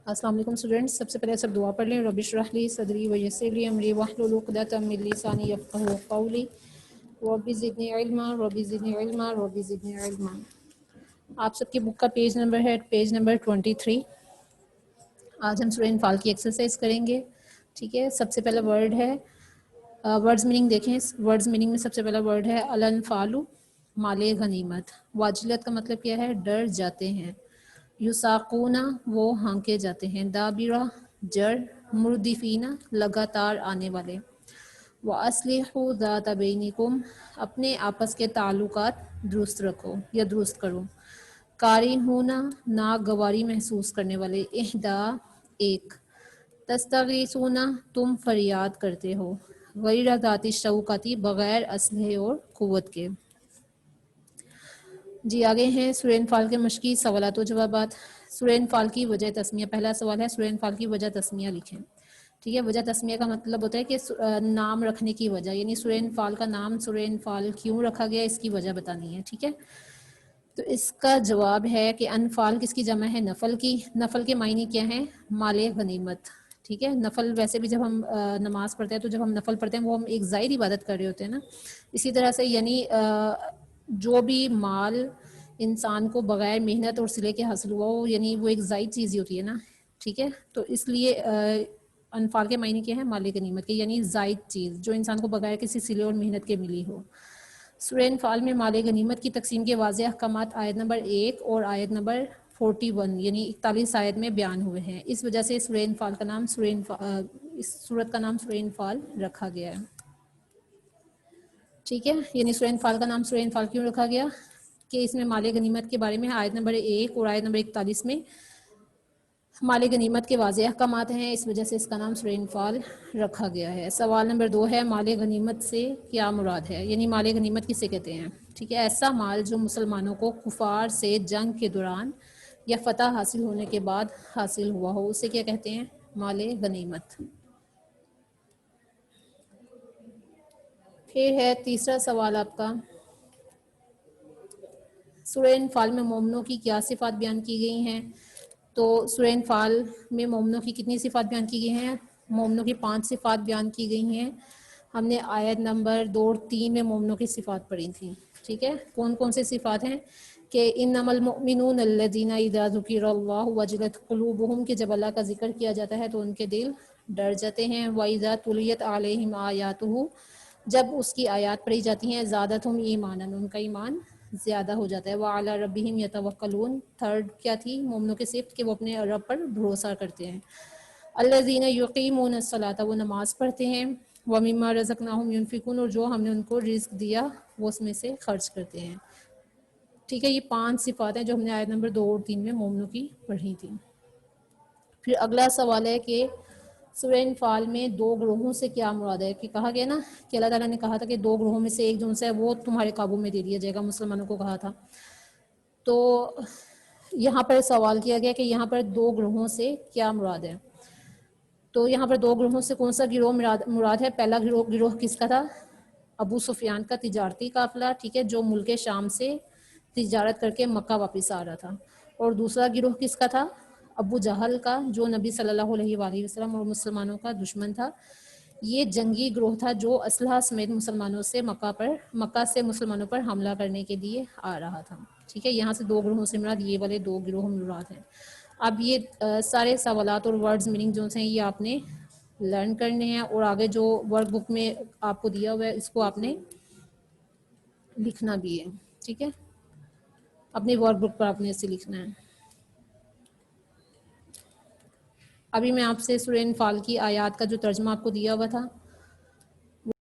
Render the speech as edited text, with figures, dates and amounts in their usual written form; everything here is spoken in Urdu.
السلام علیکم اسٹوڈینٹس، سب سے پہلے سب دعا پڑھ لیں۔ رب اشرح لی صدری ویسر لی امری واحلل عقدۃ من لسانی یفقہوا قولی رب زدنی علما رب زدنی علما رب زدنی علما۔ آپ سب کی بک کا پیج نمبر ہے پیج نمبر 23۔ آج ہم سورہ انفال کی ایکسرسائز کریں گے، ٹھیک ہے۔ سب سے پہلا ورڈ ہے ورڈز میننگ دیکھیں۔ ورڈز میننگ میں سب سے پہلا ورڈ ہے الانفال، مال غنیمت۔ واجلت کا مطلب کیا ہے؟ ڈر جاتے ہیں۔ یساقون وہ ہانکے جاتے ہیں۔ دابرہ جڑ، مردفین لگاتار آنے والے۔ وَأَصْلِحُوا ذَاتَ بَيْنِكُمْ اپنے آپس کے تعلقات درست رکھو یا درست کرو۔ کارہون ناگواری محسوس کرنے والے۔ اہدا ایک۔ تستغیثون تم فریاد کرتے ہو۔ غیر ذات الشوکۃ بغیر اسلحے اور قوت کے۔ جی آگے ہیں سورہ انفال کے مشقی سوالات و جوابات۔ سورہ انفال کی وجہ تسمیہ، پہلا سوال ہے سورہ انفال کی وجہ تسمیہ لکھیں، ٹھیک ہے۔ وجہ تسمیہ کا مطلب ہوتا ہے کہ نام رکھنے کی وجہ، یعنی سورہ انفال کا نام سورہ انفال کیوں رکھا گیا، اس کی وجہ بتانی ہے، ٹھیک ہے۔ تو اس کا جواب ہے کہ انفال کس کی جمع ہے؟ نفل کی۔ نفل کے معنی کیا ہیں؟ مال غنیمت، ٹھیک ہے۔ نفل ویسے بھی جب ہم نماز پڑھتے ہیں تو جب ہم نفل پڑھتے ہیں وہ ہم ایک ظاہر عبادت کر رہے ہوتے ہیں نا، اسی طرح سے یعنی جو بھی مال انسان کو بغیر محنت اور صلے کے حاصل ہوا ہو، یعنی وہ ایک زائد چیز ہی ہوتی ہے نا، ٹھیک ہے۔ تو اس لیے انفال کے معنی کیا ہے؟ مال غنیمت کے، یعنی زائد چیز جو انسان کو بغیر کسی صلے اور محنت کے ملی ہو۔ سورہ انفال میں مال غنیمت کی تقسیم کے واضح احکامات آیت نمبر 1 اور آیت نمبر 41 یعنی 41 آیت میں بیان ہوئے ہیں۔ اس وجہ سے سورہ انفال کا نام اس سورت کا نام سورہ انفال رکھا گیا ہے، ٹھیک ہے۔ یعنی سورہ انفال کا نام سورہ انفال کیوں رکھا گیا؟ کہ اس میں مال غنیمت کے بارے میں آیت نمبر 1 اور آیت نمبر 41 میں مال غنیمت کے واضح احکامات ہیں، اس وجہ سے اس کا نام سورہ انفال رکھا گیا ہے۔ سوال نمبر 2 ہے مال غنیمت سے کیا مراد ہے؟ یعنی مال غنیمت کسے کہتے ہیں؟ ٹھیک ہے، ایسا مال جو مسلمانوں کو کفار سے جنگ کے دوران یا فتح حاصل ہونے کے بعد حاصل ہوا ہو، اسے کیا کہتے ہیں؟ مال غنیمت۔ پھر ہے تیسرا سوال آپ کا، سورہ انفال میں مومنوں کی کیا صفات بیان کی گئی ہیں؟ تو سورہ انفال میں مومنوں کی کتنی صفات بیان کی گئی ہیں؟ مومنوں کی 5 صفات بیان کی گئی ہیں۔ ہم نے آیت نمبر 2 اور 3 میں مومنوں کی صفات پڑھی تھیں، ٹھیک ہے۔ کون کون سے صفات ہیں؟ کہ انما المؤمنون الذین اذا ذکر اللہ وجلت قلوبہم، کہ جب اللہ کا ذکر کیا جاتا ہے تو ان کے دل ڈر جاتے ہیں۔ وَإِذَا تُلِيَتْ عَلَيْهِمْ آیاتہ، جب اس کی آیات پڑھی جاتی ہیں زادتہم ایمانا، ان کا ایمان زیادہ ہو جاتا ہے۔ وَعَلَىٰ رَبِّهِمْ يَتَوَكَّلُونَ، تھرڈ کیا تھی مومنوں کے صفت؟ کہ وہ اپنے رب پر بھروسہ کرتے ہیں۔ الَّذِينَ يُقِيمُونَ الصَّلَاةَ، وہ نماز پڑھتے ہیں۔ وَمِمَّا رَزَقْنَاهُمْ يُنْفِقُونَ، اور جو ہم نے ان کو رزق دیا وہ اس میں سے خرچ کرتے ہیں، ٹھیک ہے۔ یہ 5 صفات ہیں جو ہم نے آیت نمبر 2 اور 3 میں مومنوں کی پڑھی تھی۔ پھر اگلا سوال ہے کہ سورہ انفال میں 2 گروہوں سے کیا مراد ہے؟ کہ کہا گیا نا کہ اللہ تعالیٰ نے کہا تھا کہ 2 گروہوں میں سے ایک جو ہے وہ تمہارے قابو میں دے دیا جائے گا، مسلمانوں کو کہا تھا۔ تو یہاں پر سوال کیا گیا کہ یہاں پر 2 گروہوں سے کیا مراد ہے؟ تو یہاں پر 2 گروہوں سے کون سا گروہ مراد ہے؟ پہلا گروہ کس کا تھا؟ ابو سفیان کا تجارتی قافلہ، ٹھیک ہے، جو ملک شام سے تجارت کر کے مکہ واپس آ رہا تھا۔ اور دوسرا گروہ کس کا تھا؟ ابو جہل کا، جو نبی صلی اللہ علیہ وآلہ وسلم اور مسلمانوں کا دشمن تھا۔ یہ جنگی گروہ تھا جو اسلحہ سمیت مسلمانوں سے مکہ سے مسلمانوں پر حملہ کرنے کے لیے آ رہا تھا، ٹھیک ہے۔ یہاں سے 2 گروہوں سے مراد یہ والے 2 گروہ مراد ہیں۔ اب یہ سارے سوالات اور ورڈز میننگ جو ہیں یہ آپ نے لرن کرنے ہیں، اور آگے جو ورک بک میں آپ کو دیا ہوا ہے اس کو آپ نے لکھنا بھی ہے، ٹھیک ہے۔ اپنی ورک بک پر آپ نے اسے لکھنا ہے۔ ابھی میں آپ سے سورہ انفال کی آیات کا جو ترجمہ آپ کو دیا ہوا تھا